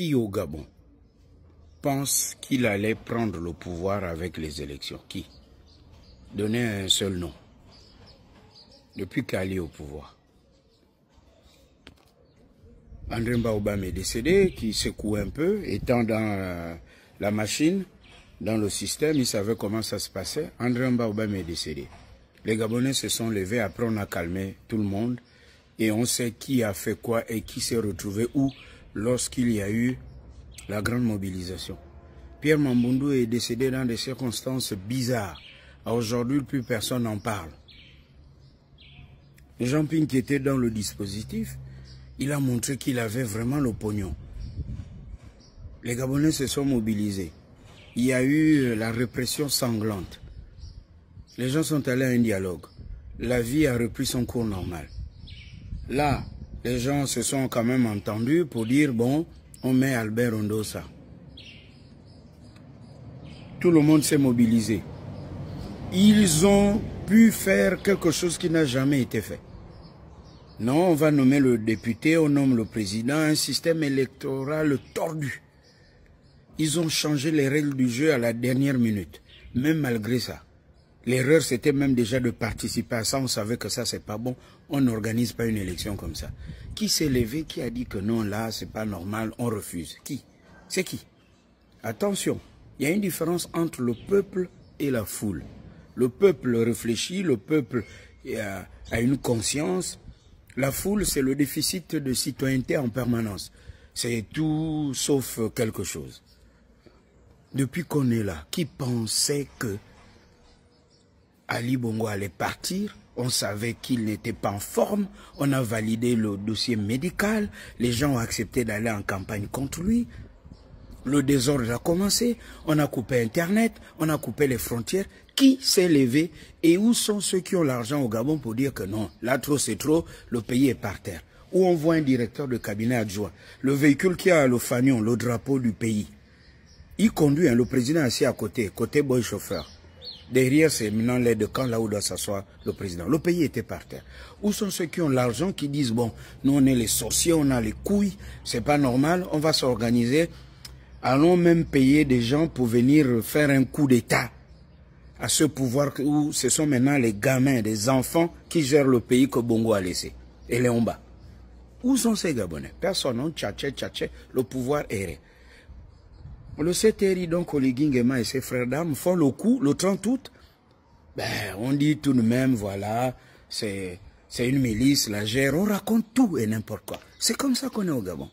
Qui au Gabon pense qu'il allait prendre le pouvoir avec les élections? Qui? Donnez un seul nom. Depuis qu'Ali est au pouvoir. André Mbaoubam est décédé, qui secoue un peu, étant dans la machine, dans le système, il savait comment ça se passait. André Mbaoubam est décédé. Les Gabonais se sont levés, après on a calmé tout le monde, et on sait qui a fait quoi et qui s'est retrouvé où lorsqu'il y a eu la grande mobilisation. Pierre Mamboundou est décédé dans des circonstances bizarres. Aujourd'hui, plus personne n'en parle. Jean Ping, qui était dans le dispositif, il a montré qu'il avait vraiment le pognon. Les Gabonais se sont mobilisés. Il y a eu la répression sanglante. Les gens sont allés à un dialogue. La vie a repris son cours normal. Là, les gens se sont quand même entendus pour dire, bon, on met Albert Ondossa. Tout le monde s'est mobilisé. Ils ont pu faire quelque chose qui n'a jamais été fait. Non, on va nommer le député, on nomme le président, un système électoral tordu. Ils ont changé les règles du jeu à la dernière minute. Même malgré ça. L'erreur, c'était même déjà de participer à ça. On savait que ça, c'est pas bon. On n'organise pas une élection comme ça. Qui s'est levé, qui a dit que non, là, c'est pas normal, on refuse? Qui? C'est qui? Attention, il y a une différence entre le peuple et la foule. Le peuple réfléchit, le peuple a une conscience. La foule, c'est le déficit de citoyenneté en permanence. C'est tout sauf quelque chose. Depuis qu'on est là, qui pensait que Ali Bongo allait partir? On savait qu'il n'était pas en forme. On a validé le dossier médical. Les gens ont accepté d'aller en campagne contre lui. Le désordre a commencé. On a coupé Internet. On a coupé les frontières. Qui s'est levé? Et où sont ceux qui ont l'argent au Gabon pour dire que non, là trop c'est trop, le pays est par terre? Où on voit un directeur de cabinet adjoint. Le véhicule qui a le fanion, le drapeau du pays. Il conduit, le président assis à côté boy chauffeur. Derrière, c'est maintenant l'aide de camp, là où doit s'asseoir le président. Le pays était par terre. Où sont ceux qui ont l'argent, qui disent, bon, nous on est les sorciers, on a les couilles, c'est pas normal, on va s'organiser. Allons même payer des gens pour venir faire un coup d'État à ce pouvoir où ce sont maintenant les gamins, des enfants qui gèrent le pays que Bongo a laissé. Et les Omba. Où sont ces Gabonais? Personne, non, tchatché, le pouvoir errait. Le CTRI, donc, Oligui Nguema et ses frères d'armes font le coup, le 30 août. Ben, on dit tout de même, voilà, c'est une milice, la gère, on raconte tout et n'importe quoi. C'est comme ça qu'on est au Gabon.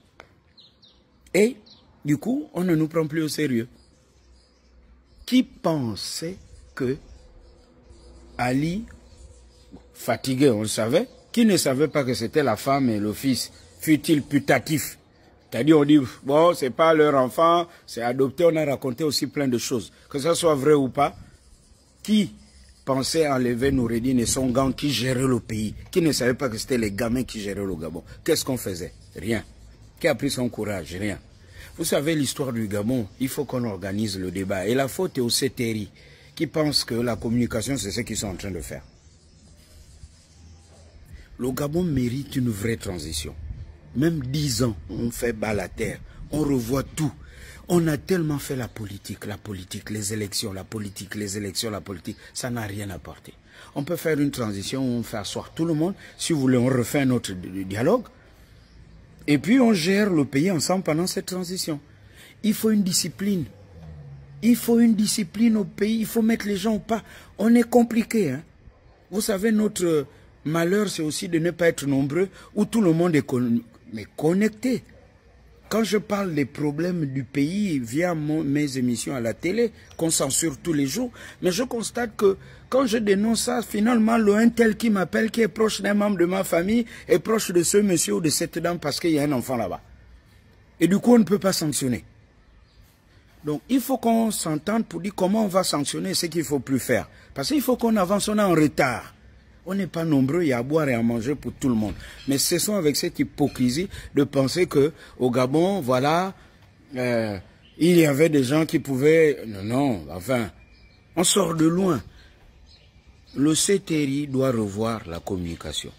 Et, du coup, on ne nous prend plus au sérieux. Qui pensait que Ali, fatigué, on le savait, qui ne savait pas que c'était la femme et le fils, fut-il putatif? C'est-à-dire, on dit, bon, c'est pas leur enfant, c'est adopté, on a raconté aussi plein de choses. Que ça soit vrai ou pas, qui pensait enlever Noureddine et son gang qui gérait le pays, qui ne savait pas que c'était les gamins qui géraient le Gabon? Qu'est-ce qu'on faisait? Rien. Qui a pris son courage? Rien. Vous savez l'histoire du Gabon, il faut qu'on organise le débat. Et la faute est au CTRI, qui pense que la communication, c'est ce qu'ils sont en train de faire. Le Gabon mérite une vraie transition. Même 10 ans, on fait bas la terre, on revoit tout. On a tellement fait la politique, les élections, la politique, les élections, la politique. Ça n'a rien apporté. On peut faire une transition où on fait asseoir tout le monde. Si vous voulez, on refait un autre dialogue. Et puis on gère le pays ensemble pendant cette transition. Il faut une discipline. Il faut une discipline au pays. Il faut mettre les gens au pas. On est compliqué, hein. Vous savez, notre malheur, c'est aussi de ne pas être nombreux, où tout le monde est connecté. Quand je parle des problèmes du pays via mes émissions à la télé, qu'on censure tous les jours, mais je constate que quand je dénonce ça, finalement, un tel qui m'appelle, qui est proche d'un membre de ma famille, est proche de ce monsieur ou de cette dame parce qu'il y a un enfant là-bas. Et du coup, on ne peut pas sanctionner. Donc, il faut qu'on s'entende pour dire comment on va sanctionner ce qu'il ne faut plus faire. Parce qu'il faut qu'on avance, on est en retard. On n'est pas nombreux, il y a à boire et à manger pour tout le monde. Mais cessons avec cette hypocrisie de penser que au Gabon, voilà, il y avait des gens qui pouvaient... Non, enfin, on sort de loin. Le CTRI doit revoir la communication.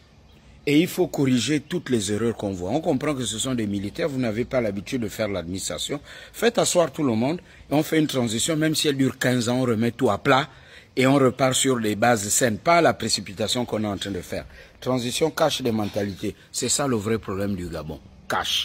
Et il faut corriger toutes les erreurs qu'on voit. On comprend que ce sont des militaires, vous n'avez pas l'habitude de faire l'administration. Faites asseoir tout le monde et on fait une transition, même si elle dure 15 ans, on remet tout à plat et on repart sur des bases saines, pas la précipitation qu'on est en train de faire. Transition cache des mentalités. C'est ça le vrai problème du Gabon. Cache.